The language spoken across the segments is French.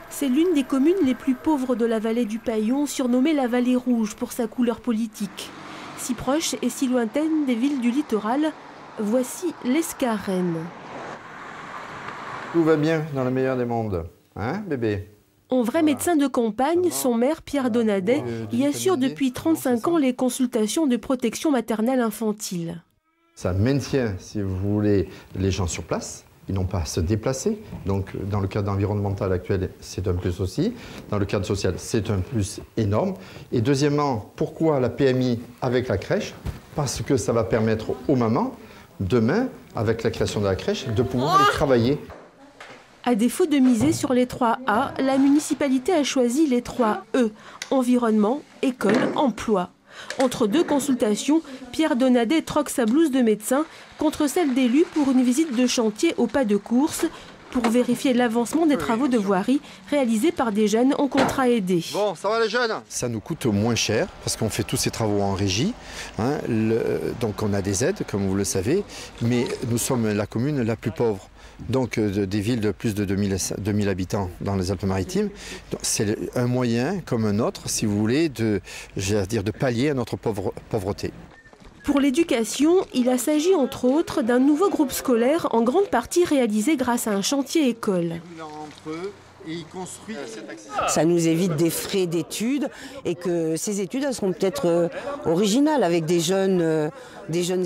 C'est l'une des communes les plus pauvres de la vallée du Paillon, surnommée la Vallée Rouge pour sa couleur politique. Si proche et si lointaine des villes du littoral, voici l'Escarène. Tout va bien dans le meilleur des mondes, hein bébé? En vrai médecin de campagne, son maire Pierre Donadet y assure depuis 35 ans les consultations de protection maternelle infantile. Ça maintient, si vous voulez, les gens sur place. Ils n'ont pas à se déplacer. Donc, dans le cadre environnemental actuel, c'est un plus aussi. Dans le cadre social, c'est un plus énorme. Et deuxièmement, pourquoi la PMI avec la crèche? Parce que ça va permettre aux mamans, demain, avec la création de la crèche, de pouvoir aller travailler. À défaut de miser sur les 3 A, la municipalité a choisi les 3 E, environnement, école, emploi. Entre deux consultations, Pierre Donadet troque sa blouse de médecin contre celle d'élu pour une visite de chantier au pas de course pour vérifier l'avancement des travaux de voirie réalisés par des jeunes en contrat aidé. Bon, ça va les jeunes? Ça nous coûte moins cher parce qu'on fait tous ces travaux en régie. Hein, donc on a des aides, comme vous le savez, mais nous sommes la commune la plus pauvre. Donc des villes de plus de 2000 habitants dans les Alpes-Maritimes. C'est un moyen, comme un autre, si vous voulez, de pallier à notre pauvreté. Pour l'éducation, il a s'agi entre autres d'un nouveau groupe scolaire en grande partie réalisé grâce à un chantier école. Ça nous évite des frais d'études et que ces études elles seront peut-être originales avec des jeunes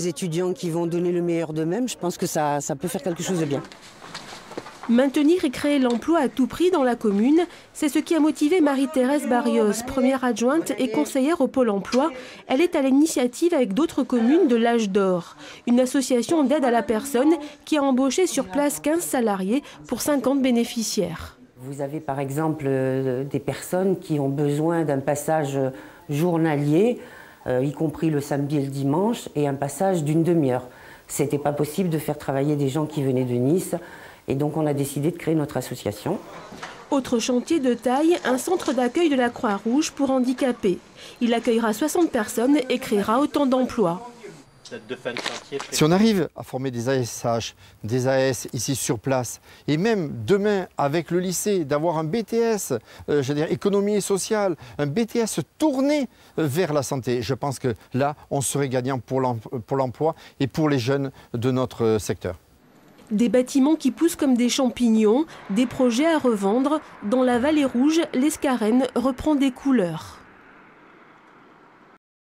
étudiants qui vont donner le meilleur d'eux-mêmes. Je pense que ça peut faire quelque chose de bien. Maintenir et créer l'emploi à tout prix dans la commune, c'est ce qui a motivé Marie-Thérèse Barrios, première adjointe et conseillère au Pôle emploi. Elle est à l'initiative avec d'autres communes de l'Âge d'Or, une association d'aide à la personne qui a embauché sur place 15 salariés pour 50 bénéficiaires. Vous avez par exemple des personnes qui ont besoin d'un passage journalier, y compris le samedi et le dimanche, et un passage d'une demi-heure. Ce n'était pas possible de faire travailler des gens qui venaient de Nice, et donc on a décidé de créer notre association. Autre chantier de taille, un centre d'accueil de la Croix-Rouge pour handicapés. Il accueillera 60 personnes et créera autant d'emplois. Si on arrive à former des ASH, des AS ici sur place, et même demain avec le lycée, d'avoir un BTS, économie et sociale, un BTS tourné vers la santé, je pense que là, on serait gagnant pour l'emploi et pour les jeunes de notre secteur. Des bâtiments qui poussent comme des champignons, des projets à revendre. Dans la Vallée Rouge, l'Escarène reprend des couleurs.